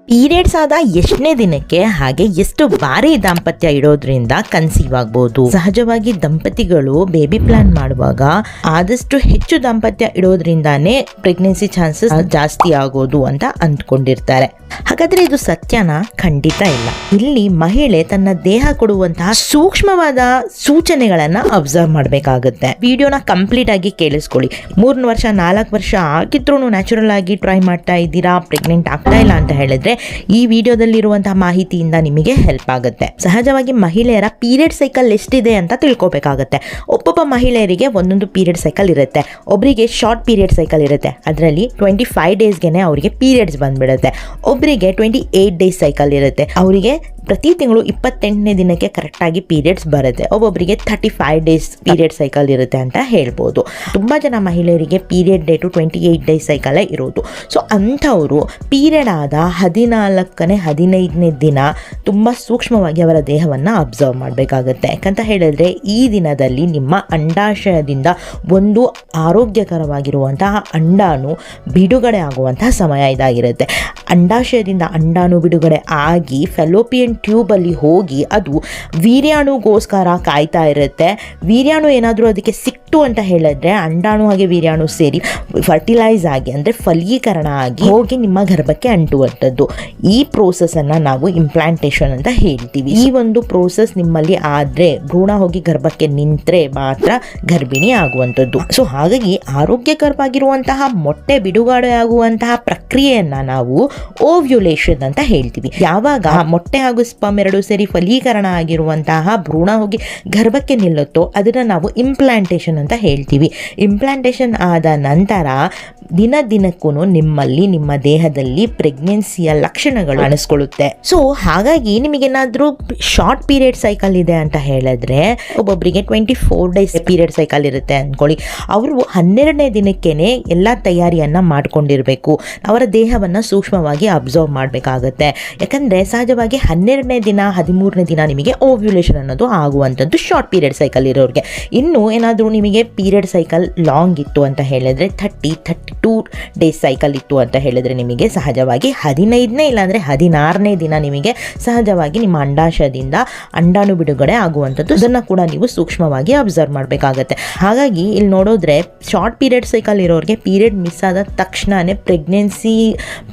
Periods ಆದ ಎಷ್ಟನೇ ದಿನಕ್ಕೆ ಹಾಗೆ ಎಷ್ಟು ಬಾರಿ ದಾಂಪತ್ಯ ಇಡೋದ್ರಿಂದ ಕನ್ಸೀವ್ ಆಗ್ಬೋದು. ಸಹಜವಾಗಿ ದಂಪತಿಗಳು ಬೇಬಿ ಪ್ಲಾನ್ ಮಾಡುವಾಗ ಆದಷ್ಟು ಹೆಚ್ಚು ದಾಂಪತ್ಯ ಇಡೋದ್ರಿಂದಾನೇ ಪ್ರೆಗ್ನೆನ್ಸಿ ಚಾನ್ಸಸ್ ಜಾಸ್ತಿ ಆಗೋದು ಅಂತ ಅಂದ್ಕೊಂಡಿರ್ತಾರೆ. ಹಾಗಾದ್ರೆ ಇದು ಸತ್ಯನಾ? ಖಂಡಿತ ಇಲ್ಲ. ಇಲ್ಲಿ ಮಹಿಳೆ ತನ್ನ ದೇಹ ಕೊಡುವಂತಹ ಸೂಕ್ಷ್ಮವಾದ ಸೂಚನೆಗಳನ್ನ ಅಬ್ಸರ್ವ್ ಮಾಡಬೇಕಾಗುತ್ತೆ. ವಿಡಿಯೋನ ಕಂಪ್ಲೀಟ್ ಆಗಿ ಕೇಳಿಸ್ಕೊಳ್ಳಿ. 3 ವರ್ಷ 4 ವರ್ಷ ಆಗಿದ್ರೂ ನ್ಯಾಚುರಲ್ ಆಗಿ ಟ್ರೈ ಮಾಡ್ತಾ ಇದ್ದೀರಾ, ಪ್ರೆಗ್ನೆಂಟ್ ಆಗ್ತಾ ಇಲ್ಲ ಅಂತ ಹೇಳಿದ್ರೆ ಈ ವಿಡಿಯೋದಲ್ಲಿರುವಂತಹ ಮಾಹಿತಿಯಿಂದ ನಿಮಗೆ ಹೆಲ್ಪ್ ಆಗುತ್ತೆ. ಸಹಜವಾಗಿ ಮಹಿಳೆಯರ ಪೀರಿಯಡ್ ಸೈಕಲ್ ಎಷ್ಟಿದೆ ಅಂತ ತಿಳ್ಕೊಬೇಕಾಗುತ್ತೆ. ಒಬ್ಬೊಬ್ಬ ಮಹಿಳೆಯರಿಗೆ ಒಂದೊಂದು ಪೀರಿಯಡ್ ಸೈಕಲ್ ಇರುತ್ತೆ. ಒಬ್ಬರಿಗೆ ಶಾರ್ಟ್ ಪೀರಿಯಡ್ ಸೈಕಲ್ ಇರುತ್ತೆ, ಅದರಲ್ಲಿ 25 ಡೇಸ್ಗೆ ಅವರಿಗೆ ಪೀರಿಯಡ್ಸ್ ಬಂದ್ಬಿಡುತ್ತೆ. ಒಬ್ಬರಿಗೆ 28 ಡೇಸ್ ಸೈಕಲ್ ಇರುತ್ತೆ, ಅವರಿಗೆ ಪ್ರತಿ ತಿಂಗಳು 28ನೇ ದಿನಕ್ಕೆ ಕರೆಕ್ಟಾಗಿ ಪೀರಿಯಡ್ಸ್ ಬರುತ್ತೆ. ಒಬ್ಬೊಬ್ಬರಿಗೆ 35 ಡೇಸ್ ಪೀರಿಯಡ್ ಸೈಕಲ್ ಇರುತ್ತೆ ಅಂತ ಹೇಳ್ಬೋದು. ತುಂಬ ಜನ ಮಹಿಳೆಯರಿಗೆ ಪೀರಿಯಡ್ ಡೇಟು 28 ಡೇಸ್ ಸೈಕಲೇ ಇರೋದು. ಸೊ ಅಂಥವರು ಪೀರಿಯಡ್ ಆದ 14ನೇ 15ನೇ ದಿನ ತುಂಬ ಸೂಕ್ಷ್ಮವಾಗಿ ಅವರ ದೇಹವನ್ನು ಅಬ್ಸರ್ವ್ ಮಾಡಬೇಕಾಗತ್ತೆ. ಯಾಕಂತ ಹೇಳಿದ್ರೆ ಈ ದಿನದಲ್ಲಿ ನಿಮ್ಮ ಅಂಡಾಶಯದಿಂದ ಒಂದು ಆರೋಗ್ಯಕರವಾಗಿರುವಂತಹ ಅಂಡಾಣು ಬಿಡುಗಡೆ ಆಗುವಂತಹ ಸಮಯ ಇದಾಗಿರುತ್ತೆ. ಅಂಡಾಶಯದಿಂದ ಅಂಡಾಣು ಬಿಡುಗಡೆ ಆಗಿ ಫೆಲೋಪಿಯನ್ ಟ್ಯೂಬಲ್ಲಿ ಹೋಗಿ ಅದು ವೀರ್ಯಾಣುಗೋಸ್ಕರ ಕಾಯ್ತಾ ಇರುತ್ತೆ. ವೀರ್ಯಾಣು ಏನಾದರೂ ಅದಕ್ಕೆ ಸಿಕ್ತು ಅಂತ ಹೇಳಿದ್ರೆ ಅಂಡಾಣು ಹಾಗೆ ವೀರ್ಯಾಣು ಸೇರಿ ಫರ್ಟಿಲೈಸ್ ಆಗಿ ಅಂದರೆ ಫಲೀಕರಣ ಆಗಿ ಹೋಗಿ ನಿಮ್ಮ ಗರ್ಭಕ್ಕೆ ಅಂಟುವಂಥದ್ದು. ಈ ಪ್ರೋಸೆಸ್ಸನ್ನು ನಾವು ಇಂಪ್ಲಾಂಟೇಷನ್ ಅಂತ ಹೇಳ್ತೀವಿ. ಈ ಒಂದು ಪ್ರೋಸೆಸ್ ನಿಮ್ಮಲ್ಲಿ ಆದರೆ ಭ್ರೂಣ ಹೋಗಿ ಗರ್ಭಕ್ಕೆ ನಿಂತರೆ ಮಾತ್ರ ಗರ್ಭಿಣಿ ಆಗುವಂಥದ್ದು. ಸೊ ಹಾಗಾಗಿ ಆರೋಗ್ಯಕರವಾಗಿರುವಂತಹ ಮೊಟ್ಟೆ ಬಿಡುಗಡೆ ಆಗುವಂತಹ ಪ್ರಕ್ರಿಯೆಯನ್ನು ನಾವು ಓವ್ಯುಲೇಷನ್ ಅಂತ ಹೇಳ್ತೀವಿ. ಯಾವಾಗ ಮೊಟ್ಟೆ ಹಾಗೂ ಸ್ಪರ್ಮ್ ಎರಡು ಸೇರಿ ಫಲೀಕರಣ ಆಗಿರುವಂತಹ ಭ್ರೂಣ ಹೋಗಿ ಗರ್ಭಕ್ಕೆ ನಿಲ್ಲುತ್ತೋ ಅದನ್ನು ನಾವು ಇಂಪ್ಲಾಂಟೇಷನ್ ಅಂತ ಹೇಳ್ತೀವಿ. ಇಂಪ್ಲಾಂಟೇಷನ್ ಆದ ನಂತರ ದಿನಕ್ಕೂ ನಿಮ್ಮಲ್ಲಿ ನಿಮ್ಮ ದೇಹದಲ್ಲಿ ಪ್ರೆಗ್ನೆನ್ಸಿಯ ಲಕ್ಷಣಗಳು ಕಾಣಿಸ್ಕೊಳ್ಳುತ್ತೆ. ಸೊ ಹಾಗಾಗಿ ನಿಮಗೇನಾದರೂ ಶಾರ್ಟ್ ಪೀರಿಯಡ್ ಸೈಕಲ್ ಇದೆ ಅಂತ ಹೇಳಿದ್ರೆ, ಒಬ್ಬೊಬ್ಬರಿಗೆ 24 ಡೇಸ್ ಪೀರಿಯಡ್ ಸೈಕಲ್ ಇರುತ್ತೆ ಅಂದ್ಕೊಳ್ಳಿ, ಅವರು 12ನೇ ದಿನಕ್ಕೇನೆ ಎಲ್ಲ ತಯಾರಿಯನ್ನು ಮಾಡ್ಕೊಂಡಿರಬೇಕು. ಅವರ ದೇಹವನ್ನು ಸೂಕ್ಷ್ಮವಾಗಿ ಅಬ್ಸರ್ವ್ ಮಾಡಬೇಕಾಗುತ್ತೆ. ಯಾಕಂದರೆ ಸಹಜವಾಗಿ 12ನೇ ದಿನ 13ನೇ ದಿನ ನಿಮಗೆ ಓವ್ಯುಲೇಷನ್ ಅನ್ನೋದು ಆಗುವಂಥದ್ದು ಶಾರ್ಟ್ ಪೀರಿಯಡ್ ಸೈಕಲ್ ಇರೋರಿಗೆ. ಇನ್ನು ಏನಾದರೂ ನಿಮಗೆ ಪೀರಿಯಡ್ ಸೈಕಲ್ ಲಾಂಗ್ ಇತ್ತು ಅಂತ ಹೇಳಿದ್ರೆ 32 ಡೇಸ್ ಸೈಕಲ್ ಇತ್ತು ಅಂತ ಹೇಳಿದ್ರೆ ನಿಮಗೆ ಸಹಜವಾಗಿ 15ನೇ ಇಲ್ಲಾಂದರೆ 16ನೇ ದಿನ ನಿಮಗೆ ಸಹಜವಾಗಿ ನಿಮ್ಮ ಅಂಡಾಶಯದಿಂದ ಅಂಡಾಣು ಬಿಡುಗಡೆ ಆಗುವಂಥದ್ದು. ಅದನ್ನು ಕೂಡ ನೀವು ಸೂಕ್ಷ್ಮವಾಗಿ ಅಬ್ಸರ್ವ್ ಮಾಡಬೇಕಾಗತ್ತೆ. ಹಾಗಾಗಿ ಇಲ್ಲಿ ನೋಡಿದ್ರೆ ಶಾರ್ಟ್ ಪೀರಿಯಡ್ ಸೈಕಲ್ ಇರೋರಿಗೆ ಪೀರಿಯಡ್ ಮಿಸ್ ಆದ ತಕ್ಷಣವೇ ಪ್ರೆಗ್ನೆನ್ಸಿ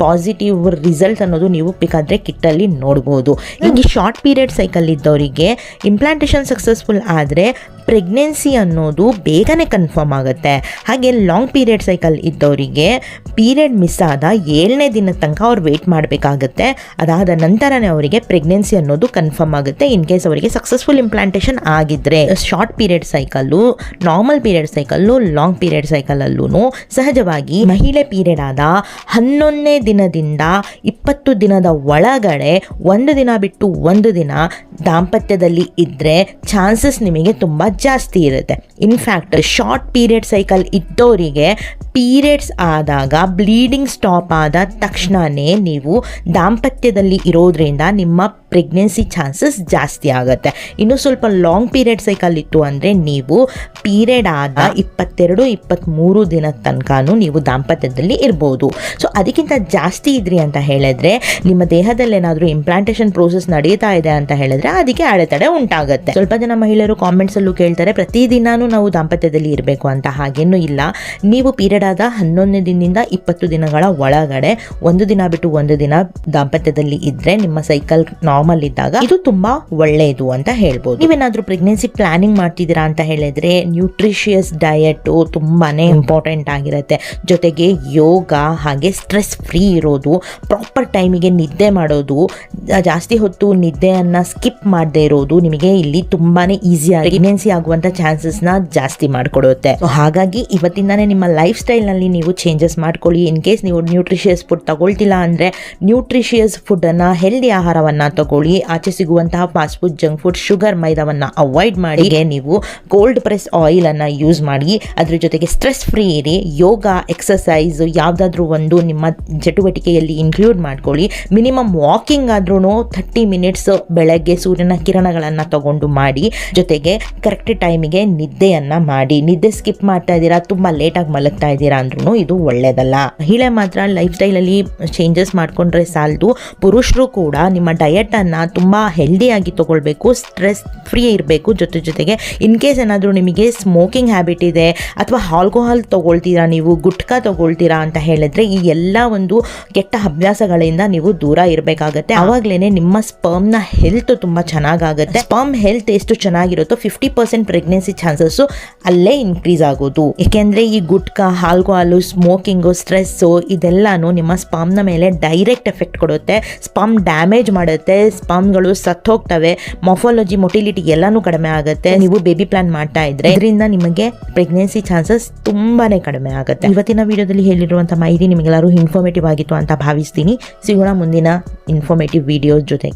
ಪಾಸಿಟಿವ್ ರಿಸಲ್ಟ್ ಅನ್ನೋದು ನೀವು ಬೇಕಾದರೆ ಕಿಟ್ಟಲ್ಲಿ ನೋಡ್ಬೋದು. ಈಗ ಶಾರ್ಟ್ ಪೀರಿಯಡ್ ಸೈಕಲ್ ಇದ್ದವರಿಗೆ ಇಂಪ್ಲಾಂಟೇಷನ್ ಸಕ್ಸಸ್ಫುಲ್ ಆದರೆ ಪ್ರೆಗ್ನೆನ್ಸಿ ಅನ್ನೋದು ಬೇಗನೆ ಕನ್ಫರ್ಮ್ ಆಗುತ್ತೆ. ಹಾಗೆ ಲಾಂಗ್ ಪೀರಿಯಡ್ ಸೈಕಲ್ ಇದ್ದವರಿಗೆ ಪೀರಿಯಡ್ ಮಿಸ್ ಆದ 7ನೇ ದಿನದ ತನಕ ಅವ್ರು ವೆಯ್ಟ್ ಮಾಡಬೇಕಾಗುತ್ತೆ. ಅದಾದ ನಂತರನೇ ಅವರಿಗೆ ಪ್ರೆಗ್ನೆನ್ಸಿ ಅನ್ನೋದು ಕನ್ಫರ್ಮ್ ಆಗುತ್ತೆ. ಇನ್ ಕೇಸ್ ಅವರಿಗೆ ಸಕ್ಸಸ್ಫುಲ್ ಇಂಪ್ಲಾಂಟೇಷನ್ ಆಗಿದ್ರೆ. Short period cycle, normal period cycle, long period ಸೈಕಲಲ್ಲೂ ಸಹಜವಾಗಿ ಮಹಿಳೆ ಪೀರಿಯಡ್ ಆದ 11ನೇ ದಿನದಿಂದ 20 ದಿನದ ಒಳಗಡೆ 1 ದಿನ ಬಿಟ್ಟು 1 ದಿನ ದಾಂಪತ್ಯದಲ್ಲಿ ಇದ್ದರೆ ಚಾನ್ಸಸ್ ನಿಮಗೆ ತುಂಬ ಜಾಸ್ತಿ ಇರುತ್ತೆ. ಇನ್ಫ್ಯಾಕ್ಟ್ ಶಾರ್ಟ್ ಪೀರಿಯಡ್ ಸೈಕಲ್ ಇದ್ದವರಿಗೆ ಪೀರಿಯಡ್ಸ್ ಆದಾಗ ಬ್ಲೀಡಿಂಗ್ ಸ್ಟಾಪ್ ಆದ ತಕ್ಷಣವೇ ನೀವು ದಾಂಪತ್ಯದಲ್ಲಿ ಇರೋದ್ರಿಂದ ನಿಮ್ಮ ಪ್ರೆಗ್ನೆನ್ಸಿ ಚಾನ್ಸಸ್ ಜಾಸ್ತಿ ಆಗುತ್ತೆ. ಇನ್ನು ಸ್ವಲ್ಪ ಲಾಂಗ್ ಪೀರಿಯಡ್ ಸೈಕಲ್ ಇತ್ತು ಅಂದರೆ ನೀವು ಪೀರಿಯಡ್ ಆದ 22-23 ದಿನದ ತನಕನೂ ನೀವು ದಾಂಪತ್ಯದಲ್ಲಿ ಇರ್ಬೋದು. ಸೊ ಅದಕ್ಕಿಂತ ಜಾಸ್ತಿ ಇದ್ರಿ ಅಂತ ಹೇಳಿದ್ರೆ ನಿಮ್ಮ ದೇಹದಲ್ಲಿ ಏನಾದರೂ ಇಂಪ್ಲಾಂಟೇಷನ್ ಪ್ರೋಸೆಸ್ ನಡೀತಾ ಇದೆ ಅಂತ ಹೇಳಿದ್ರೆ ಅದಕ್ಕೆ ಅಡೆತಡೆ ಉಂಟಾಗುತ್ತೆ. ಸ್ವಲ್ಪ ಜನ ಮಹಿಳೆಯರು ಕಾಮೆಂಟ್ಸಲ್ಲೂ ಕೇಳ್ತಾರೆ ಪ್ರತಿದಿನಾನೂ ನಾವು ದಾಂಪತ್ಯದಲ್ಲಿ ಇರಬೇಕು ಅಂತ. ಹಾಗೇನೂ ಇಲ್ಲ. ನೀವು ಪೀರಿಯಡ್ ಆದ 11ನೇ ದಿನದಿಂದ 20 ದಿನಗಳ ಒಳಗಡೆ 1 ದಿನ ಬಿಟ್ಟು 1 ದಿನ ದಾಂಪತ್ಯದಲ್ಲಿ ಇದ್ರೆ ನಿಮ್ಮ ಸೈಕಲ್ ನಾರ್ಮಲ್ ಇದ್ದಾಗ ಇದು ತುಂಬಾ ಒಳ್ಳೆಯದು ಅಂತ ಹೇಳ್ಬೋದು. ನೀವೇನಾದ್ರೂ ಪ್ರೆಗ್ನೆನ್ಸಿ ಪ್ಲಾನಿಂಗ್ ಮಾಡ್ತಿದ್ದೀರಾ ಅಂತ ಹೇಳಿದ್ರೆ ನ್ಯೂಟ್ರಿಷಿಯಸ್ ಡಯಟ್ ತುಂಬಾನೇ ಇಂಪಾರ್ಟೆಂಟ್ ಆಗಿರುತ್ತೆ. ಜೊತೆಗೆ ಯೋಗ, ಹಾಗೆ ಸ್ಟ್ರೆಸ್ ಫ್ರೀ ಇರೋದು, ಪ್ರಾಪರ್ ಟೈಮಿಗೆ ನಿದ್ದೆ ಮಾಡೋದು, ಜಾಸ್ತಿ ಹೊತ್ತು ನಿದ್ದೆಯನ್ನ ಸ್ಕಿಪ್ ಮಾಡದೇ ಇರೋದು ನಿಮಗೆ ಇಲ್ಲಿ ತುಂಬಾನೇ ಈಸಿಯಾಗಿ ಪ್ರೆಗ್ನೆನ್ಸಿ ಆಗುವಂತ ಚಾನ್ಸಸ್ ನ ಜಾಸ್ತಿ ಮಾಡಿಕೊಡುತ್ತೆ. ಹಾಗಾಗಿ ಇವತ್ತಿಂದಾನೇ ನಿಮ್ಮ ಲೈಫ್ ಸ್ಟೈಲ್ ನಲ್ಲಿ ನೀವು ಚೇಂಜಸ್ ಮಾಡ್ಕೊಳ್ಳಿ. ಇನ್ ಕೇಸ್ ನೀವು ನ್ಯೂಟ್ರಿಷಿಯಸ್ ಫುಡ್ ತಗೊಳ್ತಿಲ್ಲ ಅಂದ್ರೆ ನ್ಯೂಟ್ರಿಷಿಯಸ್ ಫುಡ್ ಅನ್ನ, ಹೆಲ್ದಿ ಆಹಾರವನ್ನ ತಗೊಳ್ಳಿ. ಆಚೆ ಸಿಗುವಂತಹ fast food, junk food, sugar, ಮೈದಾವನ್ನ ಅವಾಯ್ಡ್ ಮಾಡಿ ನೀವು ಕೋಲ್ಡ್ ಪ್ರೆಸ್ ಆಯಿಲ್ ಅನ್ನ ಯೂಸ್ ಮಾಡಿ. ಅದ್ರ ಜೊತೆಗೆ ಸ್ಟ್ರೆಸ್ ಫ್ರೀ ಇರಿ. ಯೋಗ, ಎಕ್ಸಸೈಸ್ ಯಾವುದಾದ್ರೂ ಒಂದು ನಿಮ್ಮ ಚಟುವಟಿಕೆಯಲ್ಲಿ ಇನ್ಕ್ಲೂಡ್ ಮಾಡ್ಕೊಳ್ಳಿ. ಮಿನಿಮಮ್ ವಾಕಿಂಗ್ ಆದ್ರೂ 30 ಮಿನಿಟ್ಸ್ ಬೆಳಗ್ಗೆ ಸೂರ್ಯನ ಕಿರಣಗಳನ್ನು ತಗೊಂಡು ಮಾಡಿ. ಜೊತೆಗೆ ಕರೆಕ್ಟ್ ಟೈಮಿಗೆ ನಿದ್ದೆಯನ್ನ ಮಾಡಿ. ನಿದ್ದೆ ಸ್ಕಿಪ್ ಮಾಡ್ತಾ ಇದ್ದೀರಾ, ತುಂಬಾ ಲೇಟಾಗಿ ಮಲಗ್ತಾ ಇದ್ದೀರಾ ಅಂದ್ರೂ ಇದು ಒಳ್ಳೇದಲ್ಲ. ಮಹಿಳೆ ಮಾತ್ರ ಲೈಫ್ ಸ್ಟೈಲಲ್ಲಿ ಚೇಂಜಸ್ ಮಾಡ್ಕೊಂಡ್ರೆ ಸಾಲದು, ಪುರುಷರು ಕೂಡ ನಿಮ್ಮ ಡಯಟ್ ಅನ್ನ ತುಂಬಾ ಹೆಲ್ದಿಯಾಗಿ ತಗೊಳ್ಬೇಕು, ಸ್ಟ್ರೆಸ್ ಫ್ರೀ ಇರಬೇಕು. ಜೊತೆಗೆ ಇನ್ ಕೇಸ್ ಏನಾದರೂ ನಿಮಗೆ ಸ್ಮೋಕಿಂಗ್ ಹ್ಯಾಬಿಟ್ ಇದೆ ಅಥವಾ ಆಲ್ಕೋಹಾಲ್ ತಗೊಳ್ತೀರಾ, ನೀವು ಗುಟ್ಕಾ ತಗೊಳ್ತೀರಾ ಅಂತ ಹೇಳಿದ್ರೆ ಈ ಎಲ್ಲ ಒಂದು ಕೆಟ್ಟ ಅಭ್ಯಾಸಗಳಿಂದ ನೀವು ದೂರ ಇರಬೇಕಾಗತ್ತೆ. ಆವಾಗಲೇ ನಿಮ್ಮ ಸ್ಪರ್ಮ್ನ ಹೆಲ್ತ್ ತುಂಬಾ ಚೆನ್ನಾಗಾಗುತ್ತೆ. ಸ್ಪರ್ಮ್ ಹೆಲ್ತ್ ಎಷ್ಟು ಚೆನ್ನಾಗಿರುತ್ತೋ 50% ಪ್ರೆಗ್ನೆನ್ಸಿ ಚಾನ್ಸಸ್ ಅಲ್ಲೇ ಇನ್ಕ್ರೀಸ್ ಆಗೋದು. ಏಕೆಂದ್ರೆ ಈ ಗುಟ್ಕಾ, ಆಲ್ಕೋಹಾಲು, ಸ್ಮೋಕಿಂಗು, ಸ್ಟ್ರೆಸ್ಸು ಇದೆಲ್ಲಾನು ನಿಮ್ಮ ಸ್ಪರ್ಮ್ನ ಮೇಲೆ ಡೈರೆಕ್ಟ್ ಎಫೆಕ್ಟ್ ಕೊಡುತ್ತೆ. ಸ್ಪರ್ಮ್ ಡ್ಯಾಮೇಜ್ ಮಾಡುತ್ತೆ, ಸ್ಪರ್ಮ್ಗಳು ಸತ್ತೋಗ್ತವೆ, ಮೊಟಿಲಿಟಿ ಎಲ್ಲಾನು ಕಡಿಮೆ ಆಗುತ್ತೆ. ನೀವು ಬೇಬಿ ಪ್ಲಾನ್ ಮಾಡ್ತಾ ಇದ್ರೆ ಇದರಿಂದ ನಿಮಗೆ ಪ್ರೆಗ್ನೆನ್ಸಿ ಚಾನ್ಸಸ್ ತುಂಬಾನೇ ಕಡಿಮೆ ಆಗುತ್ತೆ. ಇವತ್ತಿನ ವಿಡಿಯೋದಲ್ಲಿ ಹೇಳಿರುವಂತಹ ಮಾಹಿತಿ ನಿಮಗೆಲ್ಲರೂ ಇನ್ಫಾರ್ಮೇಟಿವ್ ಆಗಿತ್ತು ಅಂತ ಭಾವಿಸ್ತೀನಿ. ಸಿಗೋಣ ಮುಂದಿನ ಇನ್ಫಾರ್ಮೇಟಿವ್ ವಿಡಿಯೋ ಜೊತೆ.